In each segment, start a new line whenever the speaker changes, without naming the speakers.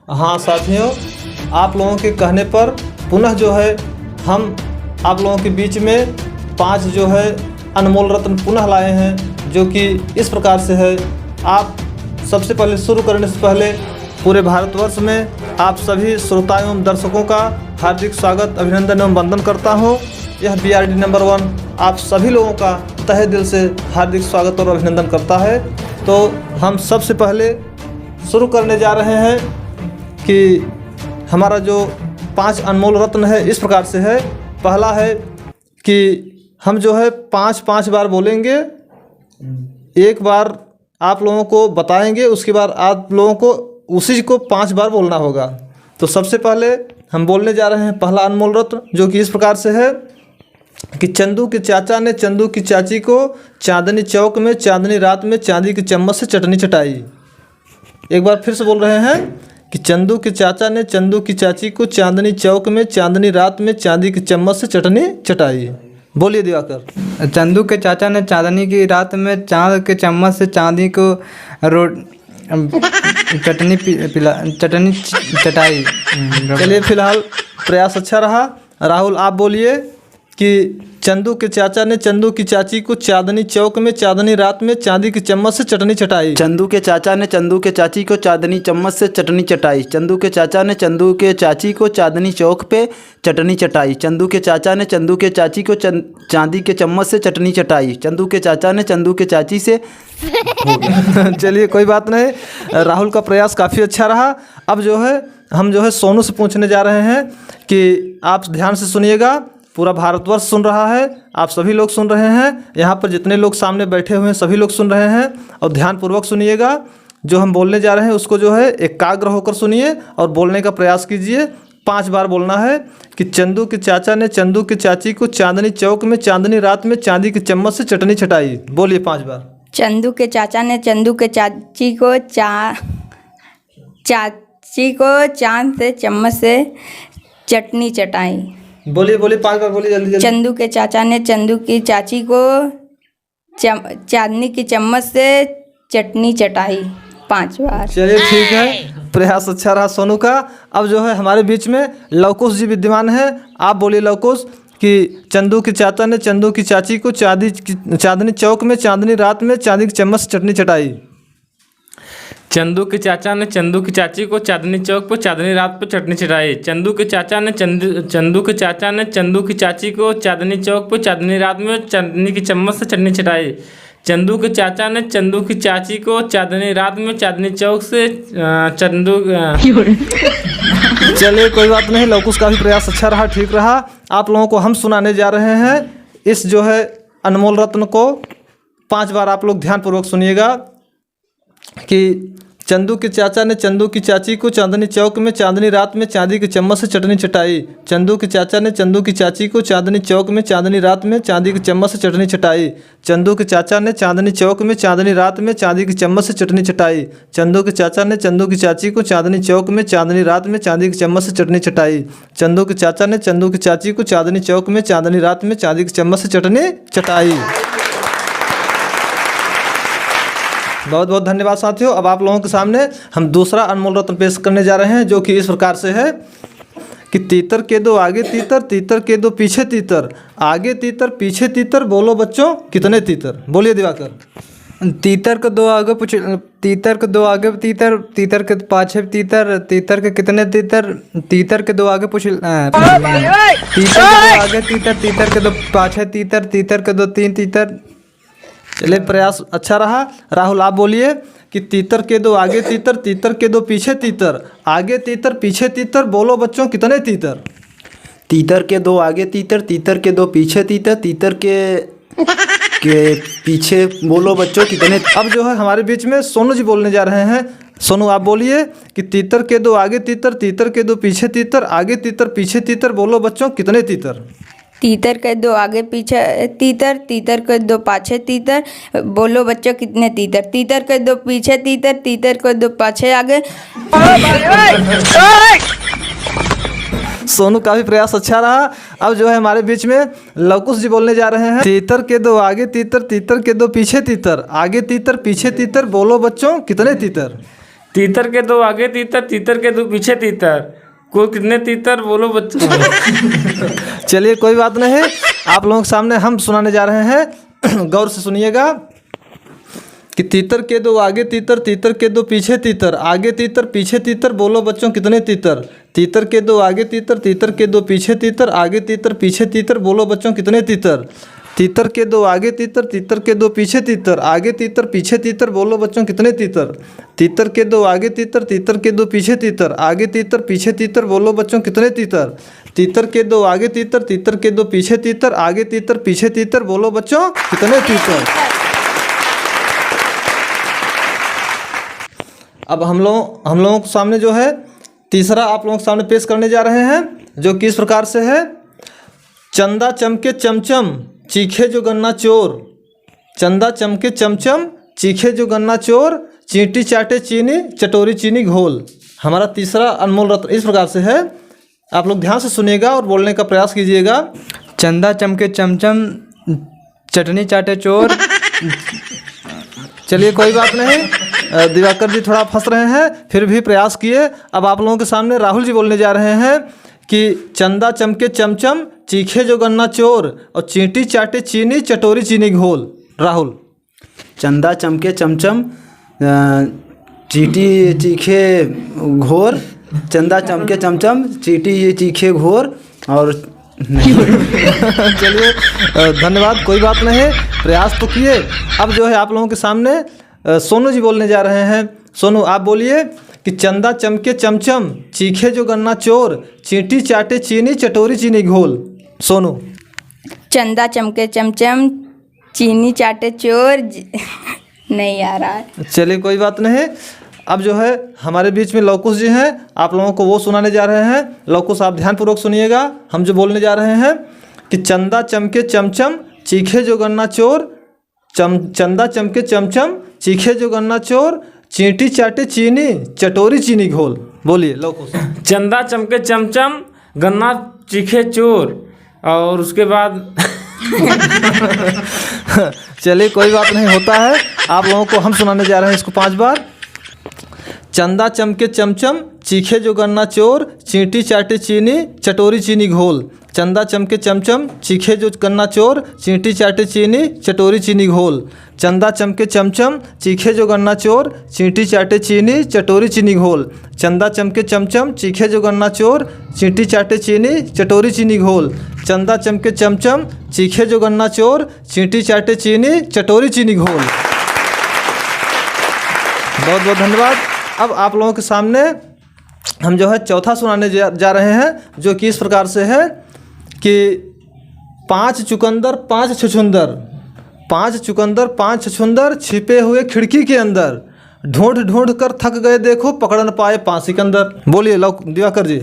हाँ साथियों, आप लोगों के कहने पर पुनः जो है हम आप लोगों के बीच में 5 जो है अनमोल रत्न पुनः लाए हैं, जो कि इस प्रकार से है। आप सबसे पहले शुरू करने से पहले पूरे भारतवर्ष में आप सभी श्रोताओं एवं दर्शकों का हार्दिक स्वागत, अभिनंदन एवं वंदन करता हूँ। यह BRD नंबर 1 आप सभी लोगों का तहे दिल से हार्दिक स्वागत और अभिनंदन करता है। तो हम सबसे पहले शुरू करने जा रहे हैं कि हमारा जो 5 अनमोल रत्न है इस प्रकार से है। पहला है कि हम जो है 5 बार बोलेंगे, एक बार आप लोगों को बताएंगे, उसके बाद आप लोगों को उसी को 5 बार बोलना होगा। तो सबसे पहले हम बोलने जा रहे हैं पहला अनमोल रत्न, जो कि इस प्रकार से है कि चंदू के चाचा ने चंदू की चाची को चांदनी चौक में चांदनी रात में चांदी की चम्मच से चटनी चटाई। एक बार फिर से बोल रहे हैं कि चंदू के चाचा ने चंदू की चाची को चांदनी चौक में चांदनी रात में चांदी की चम्मच से चटनी चटाई। बोलिए दिवाकर।
चंदू के चाचा ने चांदनी की रात में चांद के चम्मच से चांदी को चटनी चटाई।
चलिए, फिलहाल प्रयास अच्छा रहा। राहुल, आप बोलिए कि चंदू के चाचा ने चंदू की चाची को चांदनी चौक में चांदनी रात में चांदी की चम्मच से चटनी चटाई।
चंदू के चाचा ने चंदू के चाची को चांदनी चम्मच से चटनी चटाई। चंदू के चाचा ने चंदू के चाची को चांदनी चौक पे चटनी चटाई। चंदू के चाचा ने चंदू के चाची को चांदी के चम्मच से चटनी चटाई। चंदू के चाचा ने चंदू के चाची से
चलिए, कोई बात नहीं, राहुल का प्रयास काफ़ी अच्छा रहा। अब जो है हम जो है सोनू से पूछने जा रहे हैं कि आप ध्यान से सुनिएगा। पूरा भारतवर्ष सुन रहा है, आप सभी लोग सुन रहे हैं, यहाँ पर जितने लोग सामने बैठे हुए हैं सभी लोग सुन रहे हैं। और ध्यानपूर्वक सुनिएगा, जो हम बोलने जा रहे हैं उसको जो है एकाग्र होकर सुनिए और बोलने का प्रयास कीजिए। 5 बार बोलना है कि चंदू के चाचा ने चंदू की चाची को चांदनी चौक में चांदनी रात में चांदी की चम्मच से चटनी चटाई। बोलिए 5 बार।
चंदू के चाचा ने चंदू के चाची को चांद से चम्मच से चटनी चटाई।
बोलिए 5 बार बोलिए, जल्दी जल्दी।
चंदू के चाचा ने चंदू की चाची को चांदनी की चम्मच से चटनी चटाई। 5 बार।
चलिए, ठीक है, प्रयास अच्छा रहा सोनू का। अब जो है हमारे बीच में लवकुश जी विद्यमान है। आप बोलिए लवकुश कि चंदू के चाचा ने चंदू की चाची को चांदनी चौक में चांदनी रात में चांदी की चम्मच से चटनी चटाई।
चंदू के चाचा ने चंदू की चाची को चांदनी चौक पर चांदनी रात पर चटनी चटाई। चंदू के चाचा ने चंदू की चाची को चांदनी चौक पर चांदनी रात में चांदनी की चम्मच से चटनी चटाई। चंदू के चाचा ने चंदू की चाची को चांदनी रात में चांदनी चौक से
चलिए, कोई बात नहीं, लवकुश का भी प्रयास अच्छा रहा, ठीक रहा। आप लोगों को हम सुनाने जा रहे हैं इस जो है अनमोल रत्न को। 5 बार आप लोग ध्यानपूर्वक सुनिएगा कि चंदू के चाचा ने चंदू की चाची को चांदनी चौक में चांदनी रात में चांदी की चम्मच से चटनी चटाई। चंदू के चाचा ने चंदू की चाची को चांदनी चौक में चांदनी रात में चांदी की चम्मच से चटनी चटाई। चंदू के चाचा ने चांदनी चौक में चांदनी रात में चांदी की चम्मच से चटनी चटाई। चंदू के चाचा ने चंदू की चाची को चांदनी चौक में चांदनी रात में चांदी की चम्मच से चटनी चटाई। चंदू के चाचा ने चंदू की चाची को चांदनी चौक में चांदनी रात में चांदी की चम्मच से चटनी चटाई। बहुत बहुत धन्यवाद साथियों। अब आप लोगों के सामने हम दूसरा अनमोल रत्न पेश करने जा रहे हैं, जो कि इस प्रकार से है कि तीतर के 2 आगे तीतर, तीतर के 2 पीछे तीतर, आगे तीतर पीछे तीतर, बोलो बच्चों कितने तीतर। बोलिए दिवाकर।
तीतर के 2 आगे तीतर के 2 आगे तीतर, तीतर के पाछे तीतर, तीतर के कितने तीतर, तीतर के 2 आगे तीतर के 2 आगे तीतर, तीतर के 2 पाछे तीतर, तीतर के 2 3 तीतर।
चलिए, प्रयास अच्छा रहा। राहुल, आप बोलिए कि तीतर के 2 आगे तीतर, तीतर के 2 पीछे तीतर, आगे तीतर पीछे तीतर, बोलो बच्चों कितने तीतर।
तीतर के 2 आगे तीतर, तीतर के 2 पीछे तीतर, तीतर के पीछे बोलो बच्चों कितने।
अब जो है हमारे बीच में सोनू जी बोलने जा रहे हैं। सोनू, आप बोलिए कि तीतर के 2 आगे तीतर, तीतर के 2 पीछे तीतर, आगे तीतर पीछे तीतर, बोलो बच्चों कितने तीतर।
तीतर के 2 आगे पीछे तीतर, तीतर के 2 पाछे तीतर, बोलो बच्चों कितने तीतर। तीतर के 2 पीछे तीतर, तीतर के 2 पाछे आगे।
सोनू का भी प्रयास अच्छा रहा। अब जो है हमारे बीच में लवकुश जी बोलने जा रहे हैं। तीतर के 2 आगे तीतर, तीतर के 2 पीछे तीतर, आगे तीतर पीछे तीतर, बोलो बच्चों कितने तीतर।
तीतर के दो आगे तीतर, तीतर के दो पीछे तीतर, कुल कितने तीतर बोलो बच्चों।
चलिए कोई बात नहीं, आप लोगों के सामने हम सुनाने जा रहे हैं, गौर से सुनिएगा कि तीतर के दो आगे तीतर, तीतर के दो पीछे तीतर, आगे तीतर पीछे तीतर, बोलो बच्चों कितने तीतर। तीतर के दो आगे तीतर, तीतर के दो पीछे तीतर, आगे तीतर पीछे तीतर, बोलो बच्चों कितने तीतर। तीतर के दो आगे तीतर, तीतर के दो पीछे तीतर, आगे तीतर पीछे तीतर, बोलो बच्चों कितने तीतर। तीतर के दो आगे तीतर, तीतर के दो पीछे तीतर, आगे तीतर पीछे तीतर, बोलो बच्चों कितने तीतर। तीतर के दो आगे तीतर, तीतर के दो पीछे तीतर, आगे तीतर पीछे तीतर, बोलो बच्चों कितने तीतर। अब हम लोगों के सामने जो है तीसरा आप लोगों के सामने पेश करने जा रहे हैं, जो कि इस प्रकार से है। चंदा चमके चमचम चीखे जो गन्ना चोर, चंदा चमके चमचम चीखे जो गन्ना चोर, चींटी चाटे चीनी चटोरी चीनी घोल। हमारा तीसरा अनमोल रत्न इस प्रकार से है, आप लोग ध्यान से सुनिएगा और बोलने का प्रयास कीजिएगा।
चंदा चमके चमचम चटनी चाटे चोर।
चलिए कोई बात नहीं, दिवाकर जी थोड़ा फंस रहे हैं, फिर भी प्रयास किए। अब आप लोगों के सामने राहुल जी बोलने जा रहे हैं कि चंदा चमके चमचम चीखे जो गन्ना चोर, और चींटी चाटे चीनी चटोरी चीनी घोल। राहुल।
चंदा चमके चमचम चीटी चीखे घोर, चंदा चमके चमचम चीटी चीखे घोर, और
चलिए धन्यवाद, कोई बात नहीं, प्रयास तो किए। अब जो है आप लोगों के सामने सोनू जी बोलने जा रहे हैं। सोनू आप बोलिए कि चंदा चमके चमचम चीखे जो गन्ना चोर, चींटी चाटे चीनी चटोरी चीनी घोल। सोनू।
चंदा चमके चमचम चीनी चाटे चोर नहीं आ रहा है।
चलिए कोई बात नहीं, अब जो है हमारे बीच में लवकुश जी हैं, आप लोगों को वो सुनाने जा रहे हैं। लवकुश आप ध्यानपूर्वक सुनिएगा, हम जो बोलने जा रहे हैं कि चंदा चमके चमचम चीखे जो गन्ना चोर, चंदा चमके चमचम चीखे जो गन्ना चोर, चींटी चाटे चीनी चटोरी चीनी घोल। बोलिए लवकुश।
चंदा चमके चमचम गन्ना चीखे चोर, और उसके बाद
चलिए कोई बात नहीं, होता है। आप लोगों को हम सुनाने जा रहे हैं इसको 5 बार। चंदा चमके चमचम चीखे जो गन्ना चोर, चींटी चाटे चीनी चटोरी चीनी घोल। चंदा चमके चमचम चीखे जो गन्ना चोर, चींटी चाटे चीनी चटोरी चीनी घोल। चंदा चमके चमचम चीखे जो गन्ना चोर, चींटी चाटे चीनी चटोरी चीनी घोल। चंदा चमके चमचम चीखे जो गन्ना चोर, चींटी चाटे चीनी चटोरी चीनी घोल। चंदा चमके चमचम चीखे जो गन्ना चोर, चींटी चाटे चीनी चटोरी चीनी घोल। बहुत बहुत धन्यवाद। अब आप लोगों के सामने हम जो है चौथा सुनाने जा रहे हैं, जो कि इस प्रकार से है कि 5 चुकंदर 5 छछुंदर, 5 चुकंदर 5 छछुंदर छिपे हुए खिड़की के अंदर, ढूंढ ढूंढ कर थक गए देखो पकड़ न पाए 5 सिकंदर। बोलिए दिवाकर जी।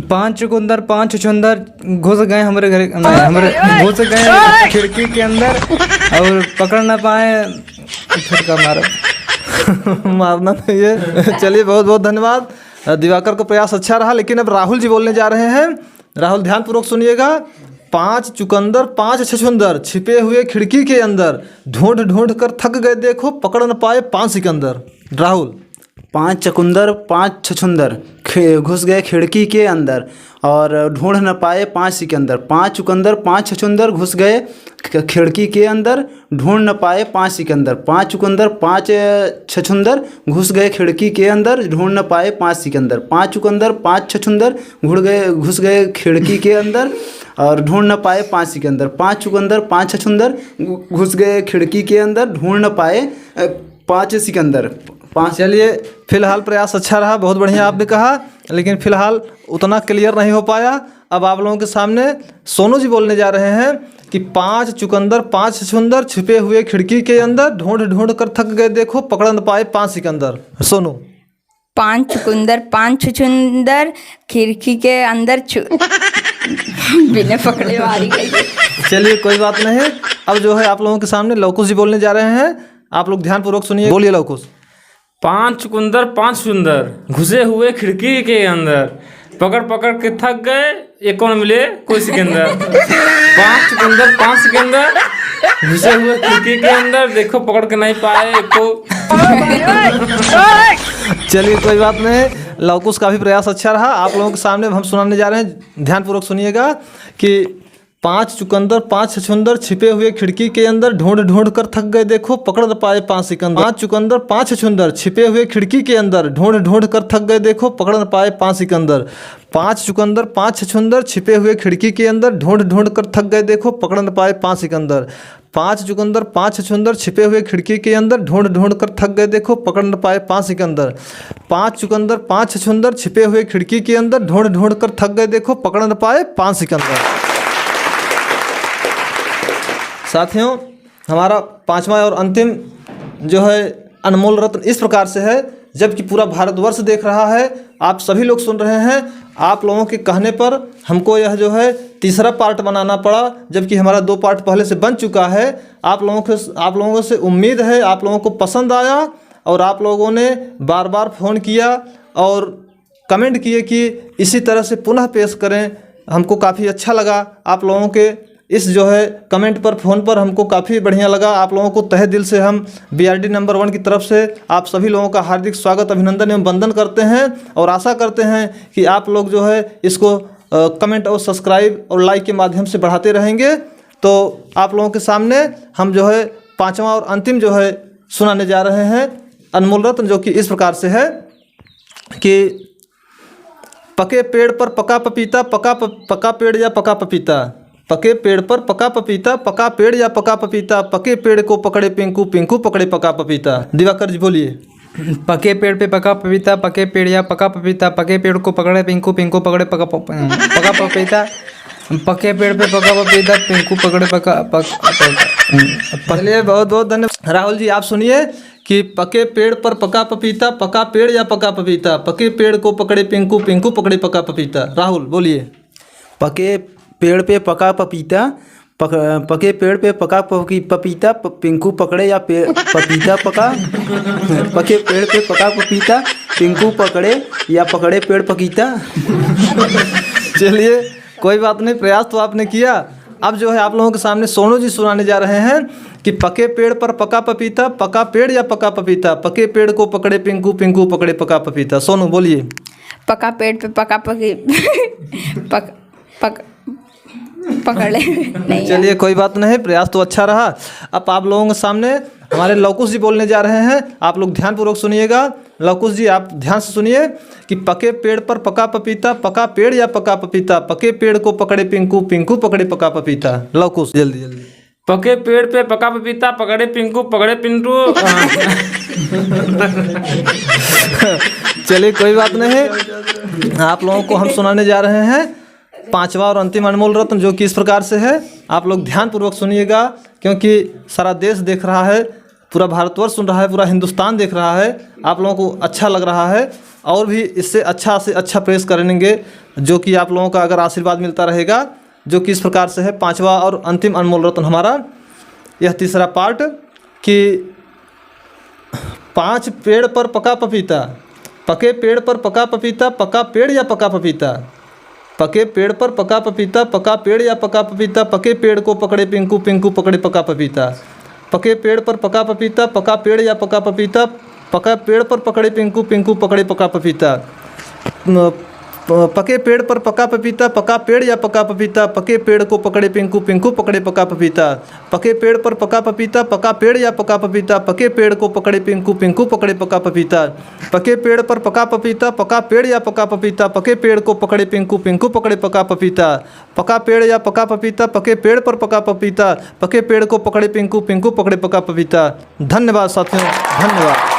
5 चुकंदर 5 छछुंदर घुस गए हमारे घर, हमारे घुस गए खिड़की के अंदर और पकड़ ना पाए, झटका मारा।
मारना नहीं है। चलिए बहुत बहुत धन्यवाद, दिवाकर का प्रयास अच्छा रहा। लेकिन अब राहुल जी बोलने जा रहे हैं। राहुल ध्यानपूर्वक सुनिएगा। 5 चुकंदर 5 छछुंदर छिपे हुए खिड़की के अंदर, ढूंढ ढूंढ कर थक गए देखो पकड़ न पाए 5 सिकंदर। राहुल।
5 चुकंदर 5 छछुंदर घुस गए खिड़की के अंदर और ढूंढ न पाए 5 सिकंदर। 5 चुकंदर 5 छछुंदर घुस गए खिड़की के अंदर, ढूंढ न पाए 5 सिकंदर। 5 चुकंदर 5 छछुंदर घुस गए खिड़की के अंदर, ढूंढ न पाए 5 सिकंदर। 5 चुकंदर 5 छछुंदर घुस गए खिड़की के अंदर और ढूंढ न पाए 5 सिकंदर। 5 चुकंदर 5 छछुंदर घुस गए खिड़की के अंदर, ढूंढ न पाए 5 सिकंदर। 5।
चलिए फिलहाल प्रयास अच्छा रहा, बहुत बढ़िया आपने कहा, लेकिन फिलहाल उतना क्लियर नहीं हो पाया। अब आप लोगों के सामने सोनू जी बोलने जा रहे हैं कि 5 चुकंदर 5 छछुंदर छिपे हुए खिड़की के अंदर, ढूंढ ढूंढ कर थक गए देखो पकड़ न पाए 5 सिकंदर। सोनू।
5 चुकंदर 5 छछुंदर खिड़की के अंदर बिना पकड़े मारी गई।
चलिए कोई बात नहीं। अब जो है आप लोगों के सामने लवकुश जी बोलने जा रहे हैं, आप लोग ध्यानपूर्वक सुनिए। बोलिए लवकुश।
5 चुकंदर 5 छछुंदर घुसे हुए खिड़की के अंदर, पकड़ पकड़ के थक गए, एक कौन मिले कोई सिकंदर। 5 चुकंदर 5 सिकंदर घुसे हुए खिड़की के अंदर, देखो पकड़ के नहीं पाए को।
चलिए कोई बात नहीं, लवकुश का भी प्रयास अच्छा रहा। आप लोगों के सामने हम सुनाने जा रहे हैं, ध्यानपूर्वक सुनिएगा कि 5 चुकंदर 5 छछूंदर छिपे हुए खिड़की के अंदर ढूंढ ढूंढ कर थक गए, देखो पकड़ न पाए 5 सिकंदर। 5 चुकंदर 5 छछूंदर छिपे हुए खिड़की के अंदर ढूंढ ढूंढ कर थक गए, देखो पकड़ न पाए 5 सिकंदर। 5 चुकंदर 5 छछूंदर छिपे हुए खिड़की के अंदर ढूंढ ढूंढ कर थक गए, देखो पकड़ न पाए 5 सिकंदर। 5 चुकंदर 5 छछूंदर छिपे हुए खिड़की के अंदर ढूंढ ढूंढ कर थक गए, देखो पकड़ न पाए 5 सिकंदर। 5 चुकंदर 5 छछूंदर छिपे हुए खिड़की के अंदर ढूंढ ढूंढ कर थक गए, देखो पकड़ न पाए 5 सिकंदर। साथियों, हमारा 5वां और अंतिम जो है अनमोल रत्न इस प्रकार से है, जबकि पूरा भारतवर्ष देख रहा है, आप सभी लोग सुन रहे हैं, आप लोगों के कहने पर हमको यह जो है तीसरा पार्ट बनाना पड़ा, जबकि हमारा 2 पार्ट पहले से बन चुका है। आप लोगों से उम्मीद है आप लोगों को पसंद आया और आप लोगों ने बार बार फ़ोन किया और कमेंट किए कि इसी तरह से पुनः पेश करें। हमको काफ़ी अच्छा लगा आप लोगों के इस जो है कमेंट पर, फ़ोन पर हमको काफ़ी बढ़िया लगा। आप लोगों को तहे दिल से हम BRD नंबर 1 की तरफ से आप सभी लोगों का हार्दिक स्वागत, अभिनंदन एवं वंदन करते हैं और आशा करते हैं कि आप लोग जो है इसको कमेंट और सब्सक्राइब और लाइक के माध्यम से बढ़ाते रहेंगे। तो आप लोगों के सामने हम जो है 5वां और अंतिम जो है सुनाने जा रहे हैं अनमोल रत्न, जो कि इस प्रकार से है कि पके पेड़ पर पका पपीता, पका पेड़ या पका पपीता। पके पेड़ पर पका पपीता, पका पेड़ या पका पपीता, पके पेड़ को पकड़े पिंकू, पिंकू पकड़े पका पपीता। दिवाकर जी बोलिए।
पके पेड़ पे पका पपीता, पके पेड़ या पका पपीता, पके पेड़ को पकड़े पिंकू, पिंकू पकड़े पका पपीता, पके पेड़ पे पका पपीता, पिंकू पकड़े पका।
चलिए बहुत बहुत धन्यवाद। राहुल जी आप सुनिए कि पके पेड़ पर पका पपीता, पका पेड़ या पका पपीता, पके पेड़ को पकड़े पिंकू, पिंकू पकड़े पका पपीता। राहुल बोलिए।
पके पेड़ पे पका पपीता, पके पेड़ पे पका पपीता, पिंकू पकड़े या पपीता पका। पके पेड़ पे पका पपीता, पिंकू पकड़े या पकड़े पेड़ पपीता।
चलिए कोई बात नहीं, प्रयास तो आपने किया। अब जो है आप लोगों के सामने सोनू जी सुनाने जा रहे हैं कि पके पेड़ पर पका पपीता, पका पेड़ या पका पपीता, पके पेड़ को पकड़े पिंकू, पिंकू पकड़े पका पपीता। सोनू बोलिए।
पका पेड़ पे पका पकड़े नहीं।
चलिए कोई बात नहीं, प्रयास तो अच्छा रहा। अब आप लोगों के सामने हमारे लवकुश जी बोलने जा रहे हैं, आप लोग ध्यानपूर्वक सुनिएगा। लवकुश जी आप ध्यान से सुनिए कि पके पेड़ पर पका पपीता, पका पेड़ या पका पपीता, पके पेड़ को पकड़े पिंकू, पिंकू पकड़े पका पपीता। लवकुश जल्दी जल्दी।
पके पेड़ पे पका पपीता, पकड़े पिंकू, पकड़े पिंटू।
चलिए कोई बात नहीं, आप लोगों को हम सुनाने जा रहे हैं 5वां और अंतिम अनमोल रत्न, जो कि इस प्रकार से है। आप लोग ध्यानपूर्वक सुनिएगा क्योंकि सारा देश देख रहा है, पूरा भारतवर्ष सुन रहा है, पूरा हिंदुस्तान देख रहा है। आप लोगों को अच्छा लग रहा है और भी इससे अच्छा से अच्छा प्रेस करेंगे, जो कि आप लोगों का अगर आशीर्वाद मिलता रहेगा, जो कि इस प्रकार से है 5वां और अंतिम अनमोल रत्न हमारा यह तीसरा पार्ट कि 5 पेड़ पर पका पपीता, पके पेड़ पर पका पपीता, पका पेड़ या पका पपीता, पके पेड़ पर पका पपीता, पका पेड़ या पका पपीता, पके पेड़ को पकड़े पिंकू, पिंकू पकड़े पका पपीता। पके पेड़ पर पका पपीता, पका पेड़ या पका पपीता, पका पेड़ पर पकड़े पिंकू, पिंकू पकड़े पका पपीता। पके पेड़ पर पका पपीता, पका पेड़ या पका पपीता, पके पेड़ को पकड़े पिंकू, पिंकू पकड़े पका पपीता। पके पेड़ पर पका पपीता, पका पेड़ या पका पपीता, पके पेड़ को पकड़े पिंकू, पिंकू पकड़े पका पपीता। पके पेड़ पर पका पपीता, पका पेड़ या पका पपीता, पके पेड़ को पकड़े पिंकू, पिंकू पकड़े पका पपीता। पका पेड़ या पका पपीता, पके पेड़ पर पका पपीता, पके पेड़ को पकड़े पिंकू, पिंकू पकड़े पका पपीता। धन्यवाद साथियों, धन्यवाद।